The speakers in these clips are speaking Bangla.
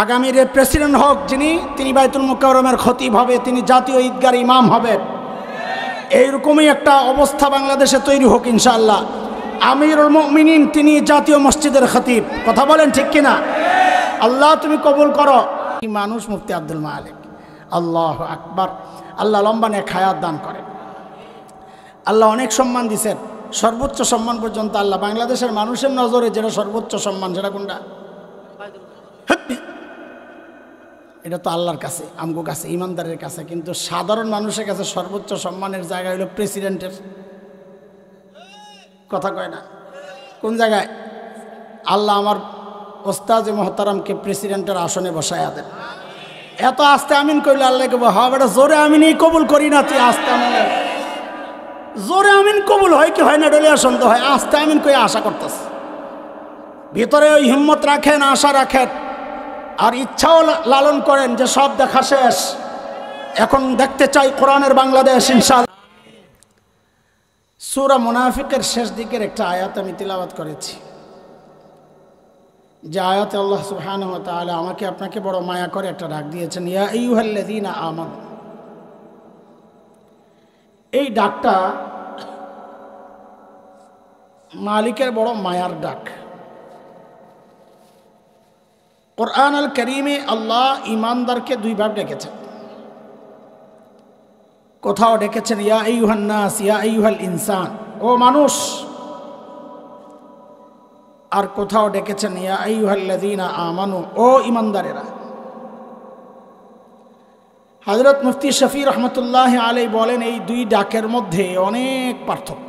আগামীর প্রেসিডেন্ট হোক যিনি, তিনি বাইতুল মুকাররমের খতিব হবে, তিনি জাতীয় ঈদগার ইমাম হবেন। এইরকমই একটা অবস্থা বাংলাদেশে তৈরি হোক ইনশাআল্লাহ। আমিরুল মুমিনিন তিনি জাতীয় মসজিদের খতিব। কথা বলেন ঠিক কিনা? আল্লাহ তুমি কবুল করো। কি মানুষ মুফতি আব্দুল মালিক, আল্লাহু আকবার। আল্লাহ লম্বা নেক হায়াত দান করে। আল্লাহ অনেক সম্মান দিয়েছেন, সর্বোচ্চ সম্মান পর্যন্ত আল্লাহ বাংলাদেশের মানুষের নজরে যেটা সর্বোচ্চ সম্মান, সেটা কোনটা? এটা তো আল্লাহর কাছে, আমগো কাছে, ইমানদারের কাছে। কিন্তু সাধারণ মানুষের কাছে সর্বোচ্চ সম্মানের জায়গা হলো প্রেসিডেন্টের। কথা কয় না? কোন জায়গায়? আল্লাহ আমার ওস্তাদ মোহতারামকে প্রেসিডেন্টের আসনে বসায়া দেন। এত আস্তে আমিন কইলে আল্লাহকে হ্যাঁ বেটা জোরে আমিনই কবুল করি না, তুই আস্তে আমিন। জোরে আমিন কবুল হয় কি হয় না ডলিয়া সন্দেহ হয়। আস্তে আমিন কই আশা করতেছে, ভিতরে ওই হিম্মত রাখেন, আশা রাখেন, আর ইচ্ছাও লালন করেন যে সব দেখা শেষ, এখন দেখতে চাই কোরআনের বাংলাদেশ ইনশাআল্লাহ। সূরা মুনাফিকের শেষ দিকের একটা আয়াত আমি তিলাওয়াত করেছি, যে আয়াতে আল্লাহ সুবহানাহু ওয়া তাআলা আমাকে আপনাকে বড় মায়া করে একটা ডাক দিয়েছেন, ইয়া আইয়ুহাল্লাযীনা আমানু। এই ডাকটা মালিকের বড় মায়ার ডাক। কোরআন আল কারীমে আল্লাহ ইমানদারকে দুইবার ডেকেছেন। কোথাও ডেকেছেন ইয়া আইয়ুহান নাস, ইয়া আইয়ুহাল ইনসান, ও মানুষ। আর কোথাও ডেকেছেন ইয়া আইয়ুহাল্লাযীনা আমানু, ও ইমানদারেরা। হযরত মুফতি শফি রহমতুল্লাহ আলাইহি বলেন এই দুই ডাকের মধ্যে অনেক পার্থক্য।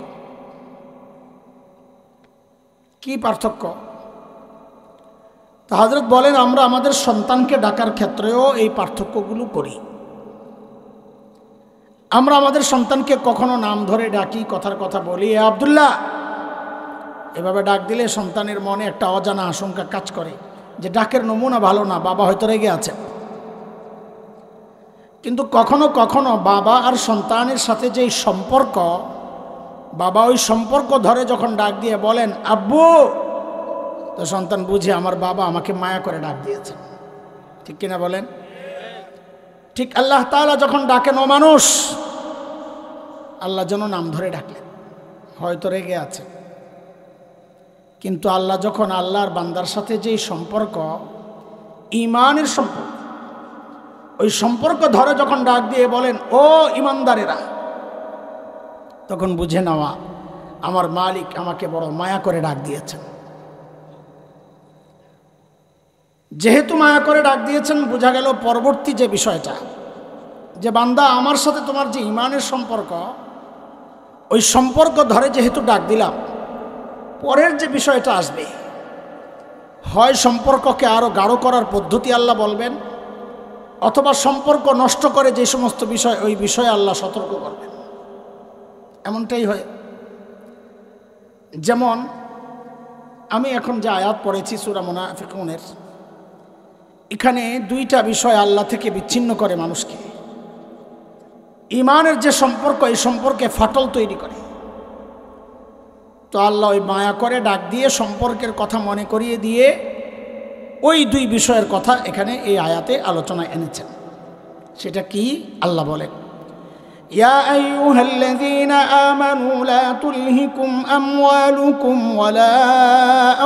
কি পার্থক্য? তো হযরত বলেন আমরা আমাদের সন্তানকে ডাকার ক্ষেত্রেও এই পার্থক্যগুলো করি। আমরা আমাদের সন্তানকে কখনো নাম ধরে ডাকি, কথার কথা বলি, এ আব্দুল্লাহ, এভাবে ডাক দিলে সন্তানের মনে একটা অজানা আশঙ্কা কাজ করে যে ডাকের নমুনা ভালো না, বাবা হয়তো রেগে আছে। কিন্তু কখনো কখনো বাবা আর সন্তানের সাথে যেই সম্পর্ক, বাবা ওই সম্পর্ক ধরে যখন ডাক দিয়ে বলেন আব্বু, তো সন্তান বুঝে আমার বাবা আমাকে মায়া করে ডাক দিয়েছেন। ঠিক কিনা বলেন? ঠিক আল্লাহ তাআলা যখন ডাকেন ও মানুষ, আল্লাহ যেন নাম ধরে ডাকলেন, হয়তো রেগে আছে। কিন্তু আল্লাহ যখন আল্লাহর বান্দার সাথে যেই সম্পর্ক, ঈমানের সম্পর্ক, ওই সম্পর্ক ধরে যখন ডাক দিয়ে বলেন ও ঈমানদারেরা, তখন বুঝে নেওয়া আমার মালিক আমাকে বড় মায়া করে ডাক দিয়েছেন। যেহেতু মায়া করে ডাক দিয়েছেন, বোঝা গেল পরবর্তী যে বিষয়টা, যে বান্দা আমার সাথে তোমার যে ঈমানের সম্পর্ক, ওই সম্পর্ক ধরে যেহেতু ডাক দিলাম, পরের যে বিষয়টা আসবে, হয় সম্পর্ককে আরো গাঢ় করার পদ্ধতি আল্লাহ বলবেন, অথবা সম্পর্ক নষ্ট করে যে সমস্ত বিষয়, ওই বিষয়ে আল্লাহ সতর্ক করবেন। এমনটাই হয়। যেমন আমি এখন যে আয়াত পড়েছি সূরা মুনাফিকুনের, এখানে দুইটা বিষয় আল্লাহ থেকে বিচ্ছিন্ন করে মানুষকে। ঈমানের যে সম্পর্ক, এই সম্পর্কে ফাটল তৈরি করে। তো আল্লাহ ওই মায়া করে ডাক দিয়ে সম্পর্কের কথা মনে করিয়ে দিয়ে ওই দুই বিষয়ের কথা এখানে এই আয়াতে আলোচনায় এনেছেন। সেটা কি? আল্লাহ বলেন, ইয়া আইয়ুহাল্লাযীনা আমানু লা তুলহিকুম আমওয়ালুকুম ওয়ালা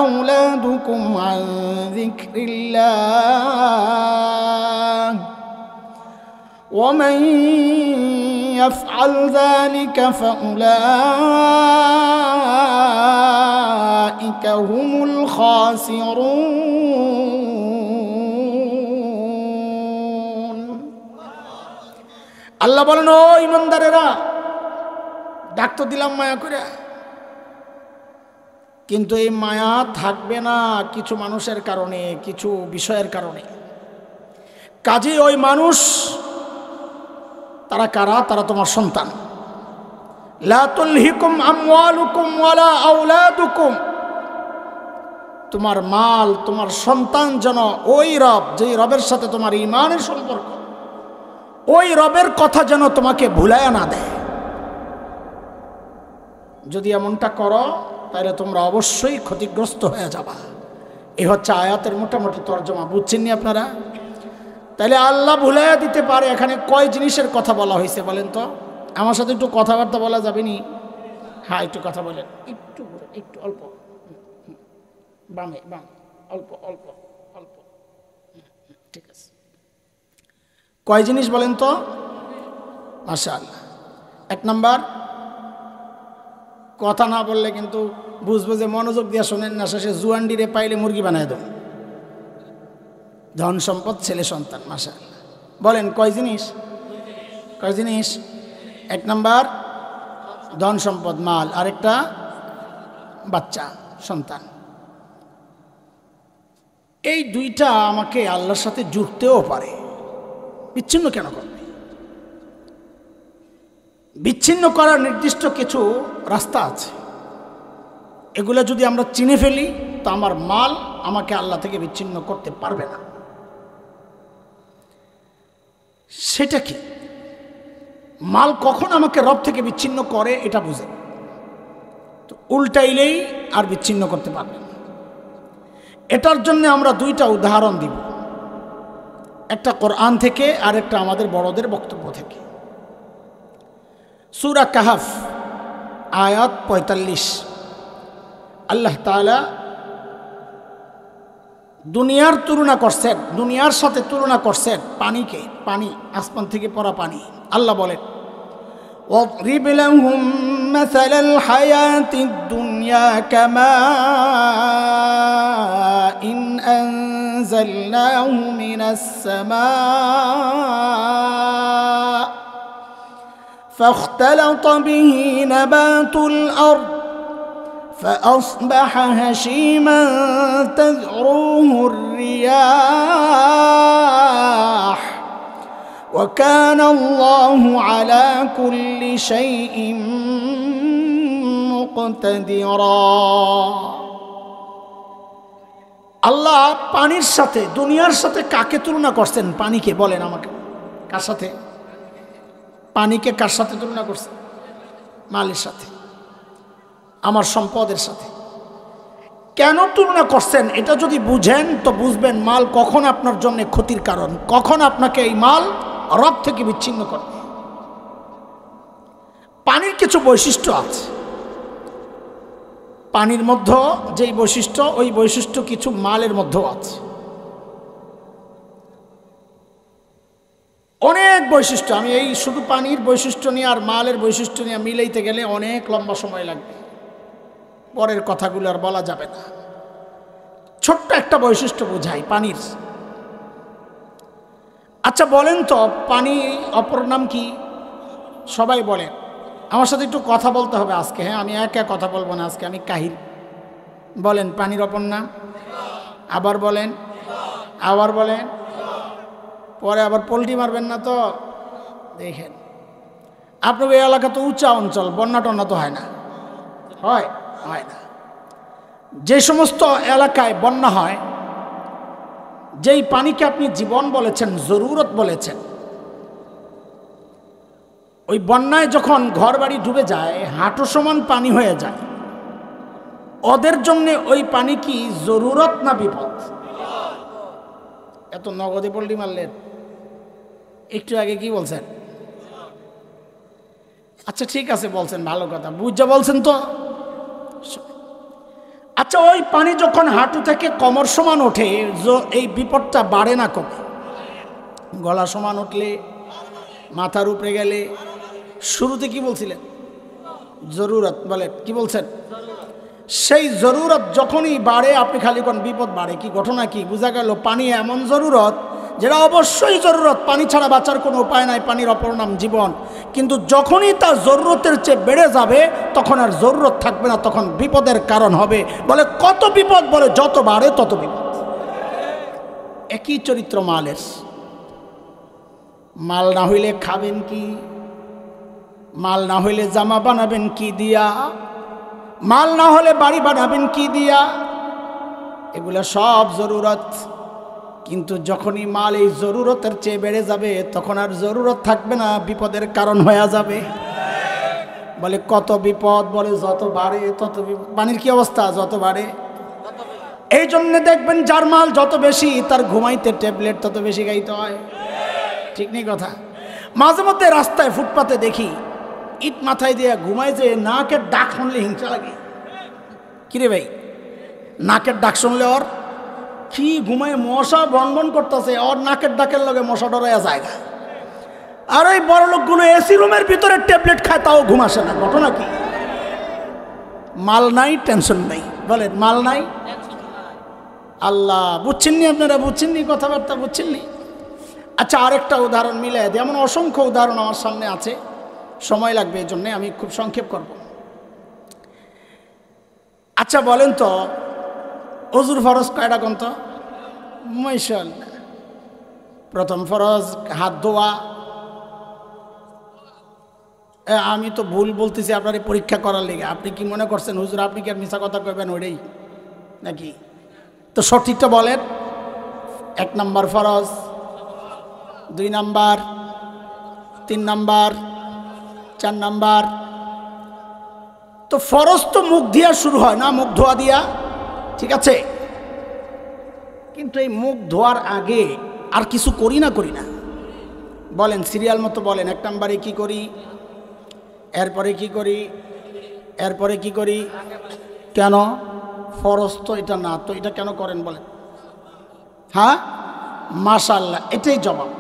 আওলাদুকুম আন যিকরিল্লাহ ওয়া মান ইয়াফআল যালিকা ফাউলাইকা হুমুল খাসিরুন। আল্লাহ বলেন ও ঈমানদারেরা, ডাক তো দিলাম মায়া করে, কিন্তু এই মায়া থাকবে না কিছু মানুষের কারণে, কিছু বিষয়ের কারণে। কাজে ওই মানুষ তারা কারা? তারা তোমার সন্তান। লা তুলহিকুম আমওয়ালুকুম ওয়ালা আওলাদুকুম, তোমার মাল, তোমার সন্তান যেন ওই রব, যেই রবের সাথে তোমার ঈমানের সম্পর্ক, ওই রবের কথা যেন তোমাকে ভুলায়া না দেয়। যদি এমনটা করো তাহলে তোমরা অবশ্যই ক্ষতিগ্রস্ত হয়ে যাবা। এই হচ্ছে আয়াতের মোটামুটি তর্জমা, বুঝছেন নি আপনারা? তাহলে আল্লাহ ভুলাইয়া দিতে পারে। এখানে কয় জিনিসের কথা বলা হয়েছে বলেন তো? আমার সাথে একটু কথাবার্তা বলা যাবে নি? হ্যাঁ, একটু কথা বলেন, একটু একটু অল্প বামে বাম, অল্প অল্প অল্প, ঠিক আছে। কয় জিনিস বলেন তো? মাশাআল্লাহ। 1 নাম্বার, কথা না বললে কিন্তু বুঝবো যে মনোযোগ দিয়ে শোনেন না, শেষে জুয়ান্ডিরে পাইলে মুরগি বানায় দেন। ধন সম্পদ, ছেলে সন্তান। মাশাআল্লাহ। বলেন কয় জিনিস? কয় জিনিস? 1 নাম্বার ধন সম্পদ, মাল, আরেকটা বাচ্চা, সন্তান। এই দুইটা আমাকে আল্লাহর সাথে জুড়তেও পারে। বিচ্ছিন্ন কেন করবে? বিচ্ছিন্ন করার নির্দিষ্ট কিছু রাস্তা আছে। এগুলো যদি আমরা চিনে ফেলি তো আমার মাল আমাকে আল্লাহ থেকে বিচ্ছিন্ন করতে পারবে না। সেটা কি? মাল কখন আমাকে রব থেকে বিচ্ছিন্ন করে এটা বুঝে, তো উল্টাইলেই আর বিচ্ছিন্ন করতে পারবে না। এটার জন্য আমরা 2টা উদাহরণ দিব, একটা কোরআন থেকে আর একটা আমাদের বড়দের বক্তব্য থেকে। সূরা কাহাফ আয়াত 45, আল্লাহ তাআলা দুনিয়ার তুলনা করছেন, দুনিয়ার সাথে তুলনা করছেন পানিকে, পানি, আসমান থেকে পড়া পানি। আল্লাহ বলেন, وَاضْرِبْ لَهُم مَّثَلَ الْحَيَاةِ الدُّنْيَا كَمَاءٍ أَنزَلْنَاهُ مِنَ السَّمَاءِ فاختلط به نبات الأرض فأصبح هشيما تذروه الرياح وكان الله على كل شيء مقتدرا। আল্লাহ পানির সাথে, দুনিয়ার সাথে কাকে তুলনা করছেন? পানিকে। বলেন আমাকে, কার সাথে? পানিকে কার সাথে তুলনা করছেন? মালের সাথে, আমার সম্পদের সাথে। কেন তুলনা করছেন এটা যদি বুঝেন তো বুঝবেন মাল কখন আপনার জন্য ক্ষতির কারণ, কখন আপনাকে এই মাল রব থেকে বিচ্ছিন্ন করবে। পানির কিছু বৈশিষ্ট্য আছে, পানির মধ্যে যেই বৈশিষ্ট্য, ওই বৈশিষ্ট্য কিছু মালের মধ্যেও আছে। অনেক বৈশিষ্ট্য, আমি এই শুধু পানির বৈশিষ্ট্য নিয়ে আর মালের বৈশিষ্ট্য নিয়ে মিলাইতে গেলে অনেক লম্বা সময় লাগবে, পরের কথাগুলো আর বলা যাবে না। ছোট্ট একটা বৈশিষ্ট্য বোঝাই পানির। আচ্ছা বলেন তো, পানি অপর নাম কি? সবাই বলেন, আমার সাথে একটু কথা বলতে হবে আজকে। হ্যাঁ, আমি একা কথা বলবো না আজকে, আমি কাহিল। বলেন পানির অপর নাম। আবার বলেন, আবার বলেন, পরে আবার পোল্টি মারবেন না তো। দেখেন, আপনার এই এলাকা তো উঁচা অঞ্চল, বন্যা টন্যা তো হয় না, হয়? হয় না। যে সমস্ত এলাকায় বন্যা হয়, যেই পানিকে আপনি জীবন বলেছেন, জরুরত বলেছেন, ওই বন্যায় যখন ঘর বাড়ি ডুবে যায়, হাঁটু সমান পানি হয়ে যায়, ওদের জন্য ওই পানি কি জরুরত না বিপদ? এত নগদে পোল্টি মারলেন, একটু আগে কি বলছেন? আচ্ছা ঠিক আছে, বলছেন, ভালো কথা, বুঝা বলছেন তো। আচ্ছা, ওই পানি যখন হাঁটু থেকে কোমর সমান ওঠে, এই বিপদটা বাড়ে না কমে? গলা সমান উঠলে, মাথার উপরে গেলে, শুরুতে কি বলছিলেন? জরুরত। বলেন কি বলছেন? সেই জরুরত যখনই বাড়ে আপনি খালি কোন বিপদ বাড়ে। কি ঘটনা কি? বোঝা গেল পানি এমন জরুরত যেটা অবশ্যই জরুরত, পানি ছাড়া বাঁচার কোনো উপায় নাই, পানির অপর নাম জীবন। কিন্তু যখনই তার জরুরতের চেয়ে বেড়ে যাবে তখন আর জরুরত থাকবে না, তখন বিপদের কারণ হবে। বলে কত বিপদ? বলে যত বাড়ে তত বিপদ। একই চরিত্র মালের। মাল না হইলে খাবেন কি? মাল না হইলে জামা বানাবেন কি দিয়া? মাল না হলে বাড়ি বানাবেন কি দিয়া? এগুলো সব জরুরত। কিন্তু যখনই মাল এই জরুরতের চেয়ে বেড়ে যাবে তখন আর জরুরত থাকবে না, বিপদের কারণ হয়ে যাবে। বলে কত বিপদ? বলে যত বাড়ে তত বিপদ। পানির কি অবস্থা? যত বাড়ে এই জন্যে দেখবেন যার মাল যত বেশি তার ঘুমাইতে ট্যাবলেট তত বেশি খাইতে হয়। ঠিক নেই কথা? মাঝে মধ্যে রাস্তায় ফুটপাতে দেখি ইট মাথায় দিয়ে ঘুমায়, যে নাকের ডাক শুনলে হিংসা লাগে। কিরে ভাই, নাকের ডাক শুনলে ওর কি ঘুমায়, মশা বনবন করতেছে, ওর নাকের ডাকের লগে মশা ডরাইয়া জায়গা। আর ওই বড় লোকগুলো এসি রুমের ভিতরে ট্যাবলেট খায়, তাও ঘুমাসে না। ঘটনা কি? মাল নাই, টেনশন নাই। বলেন মাল নাই, আল্লাহ বুঝছেননি? আপনারা বুঝছেননি? কথাবার্তা বুঝছেননি? আচ্ছা, আরেকটা উদাহরণ মিলে দিই। এমন অসংখ্য উদাহরণ আমার সামনে আছে, সময় লাগবে, এই জন্যে আমি খুব সংক্ষেপ করব। আচ্ছা বলেন তো, অজুর ফরজ কয়টা কোন তো? মাশাআল্লাহ। প্রথম ফরজ হাত ধোয়া। আমি তো ভুল বলতেছি আপনার পরীক্ষা করার লেগে। আপনি কি মনে করছেন হুজুর আপনি কি আর মিছা কথা কইবেন ওইটাই নাকি? তো সঠিকটা বলেন। 1 নাম্বার ফরজ, 2 নাম্বার, 3 নাম্বার, 4 নাম্বার। তো ফরজ তো মুখ দিয়া শুরু হয় না, মুখ ধোয়া দিয়া, ঠিক আছে? কিন্তু এই মুখ ধোয়ার আগে আর কিছু করি না? বলেন সিরিয়াল মতো বলেন। 1 নাম্বারে কি করি, এরপরে কি করি, এরপরে কি করি? কেন? ফরজ তো এটা না, তো এটা কেন করেন বলেন? হ্যাঁ, মাশাআল্লাহ, এটাই জবাব।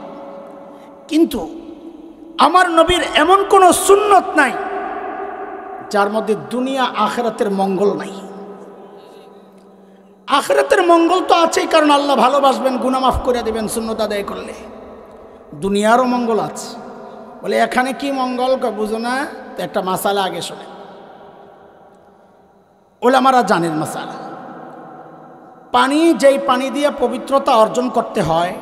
কিন্তু আমার নবীর এমন কোনো সুন্নত নাই যার মধ্যে দুনিয়া আখিরাতের মঙ্গল নাই। আখিরাতের মঙ্গল তো আছেই, কারণ আল্লাহ ভালোবাসবেন, গুনাহ মাফ করে দেবেন সুন্নত আদায় করলে। দুনিয়ারও মঙ্গল আছে। বলে এখানে কি মঙ্গল বুঝো না? তো একটা মাসালা আগে শোনে, ওলামারা জানেন মাসালা। পানি, যেই পানি দিয়ে পবিত্রতা অর্জন করতে হয়,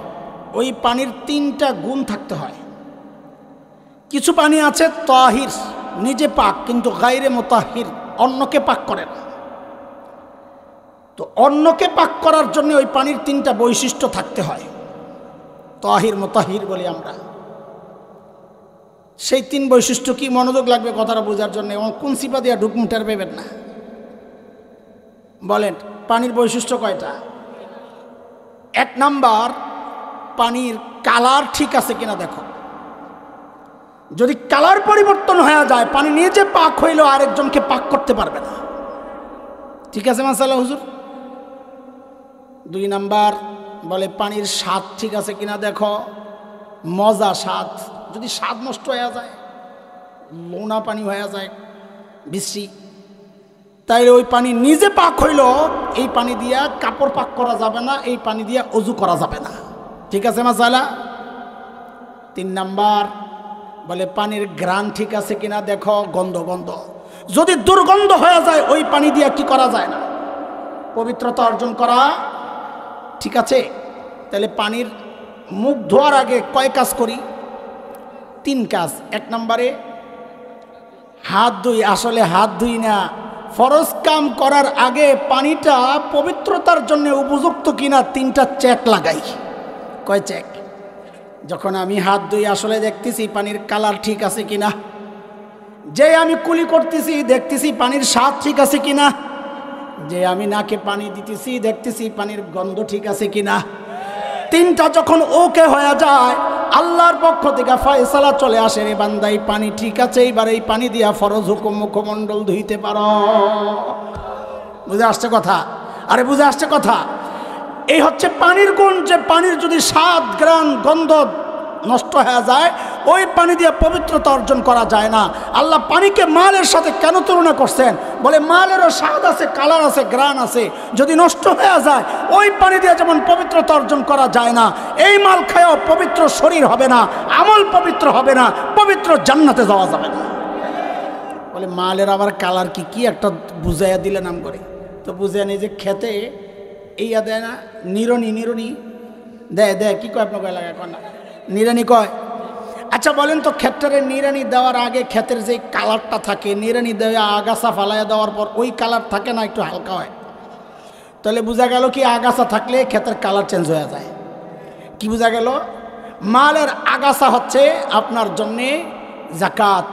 ওই পানির 3টা গুণ থাকতে হয়। কিছু পানি আছে তাহির, নিজে পাক, কিন্তু গায়রে মুতাহির, অন্যকে পাক করে না। তো অন্যকে পাক করার জন্য ওই পানির 3টা বৈশিষ্ট্য থাকতে হয়। তাহির মুতাহির বলি আমরা। সেই 3 বৈশিষ্ট্য কি? মনোযোগ লাগবে কথাটা বোঝার জন্য। কোন সিপা দিয়া ঢুকমুটার পেবেন না। বলেন পানির বৈশিষ্ট্য কয়টা? 1 নাম্বার, পানির কালার ঠিক আছে কিনা দেখো। যদি কালার পরিবর্তন হয়ে যায়, পানি নিজে পাক হইলেও আরেকজনকে পাক করতে পারবে না। ঠিক আছে মাসালা হুজুর? 2 নাম্বার, বলে পানির স্বাদ ঠিক আছে কিনা দেখো। মজা, স্বাদ। যদি স্বাদ নষ্ট হয়ে যায়, লোনা পানি হয়ে যায়, বিশ্রী, তাইলে ওই পানি নিজে পাক হইল, এই পানি দিয়া কাপড় পাক করা যাবে না, এই পানি দিয়া অজু করা যাবে না। ঠিক আছে মাসালা? 3 নাম্বার, বলে পানির গ্রান ঠিক আছে কিনা দেখো। গন্ধ। যদি দুর্গন্ধ হয়ে যায়, ওই পানি দিয়া কি করা যায় না, পবিত্রতা অর্জন করা। ঠিক আছে? তাহলে পানির মুখ ধোয়ার আগে কয় কাজ করি? 3 কাজ। 1 নম্বরে হাত ধুই। আসলে হাত ধুই না, ফরজ কাম করার আগে পানিটা পবিত্রতার জন্য উপযুক্ত কিনা 3টা চেক লাগাই। কয় চেক? যখন আমি হাত ধুই, আসলে দেখতেছি পানির কালার ঠিক আছে কিনা। যে আমি কুলি করতেছি, দেখতেছি পানির স্বাদ ঠিক আছে কিনা। যে আমি নাকে পানি দিতেছি, দেখতেছি পানির গন্ধ ঠিক আছে কিনা। 3টা যখন ওকে হয়ে যায়, আল্লাহর পক্ষ থেকে ফয়সালা চলে আসে, রে বান্দা এই পানি ঠিক আছে, এইবার এই পানি দিয়া ফরজ হুকুম মুখমণ্ডল ধুইতে পারো। বুঝে আসছে কথা? আরে বুঝে আসছে কথা? এই হচ্ছে পানির গুণ, যে পানির যদি স্বাদ, ঘ্রাণ, গন্ধ নষ্ট হয়ে যায়, ওই পানি দিয়ে পবিত্রতা অর্জন করা যায় না। আল্লাহ পানিকে মালের সাথে কেন তুলনা করছেন? বলে মালেরও স্বাদ আছে, কালার আছে, ঘ্রাণ আছে। যদি নষ্ট হয়ে যায়, ওই পানি দিয়ে যেমন পবিত্রতা অর্জন করা যায় না, এই মাল খায়ও পবিত্র শরীর হবে না, আমল পবিত্র হবে না, পবিত্র জান্নাতে যাওয়া যাবে না। বলে মালের আবার কালার কি? কি একটা বুঝাইয়া দিলে নাম করে তো বুঝে নেই, যে খেতে এইয়া দেয় না, নিরনি দেয় কি কয় আপনার এলাকায়? কয় না, নিরানি কয়। আচ্ছা বলেন তো, ক্ষেত্রে নিরানি দেওয়ার আগে ক্ষেতের যে কালারটা থাকে, নিরানি দেওয়া আগাছা ফালাইয়া দেওয়ার পর ওই কালার থাকে না, একটু হালকা হয়। তাহলে বোঝা গেল কি, আগাছা থাকলে ক্ষেতের কালার চেঞ্জ হয়ে যায়। কি বোঝা গেল? মালের আগাছা হচ্ছে আপনার জন্যে জাকাত,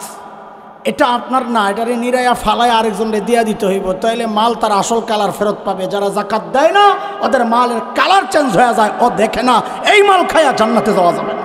এটা আপনার না, এটারে নিরায়া ফালায় আরেকজনকে দিয়া দিতে হইব, তাইলে মাল তার আসল কালার ফেরত পাবে। যারা জাকাত দেয় না ওদের মালের কালার চেঞ্জ হয়ে যায়, ও দেখে না, এই মাল খায়া জান্নাতে যাওয়া যাবে না।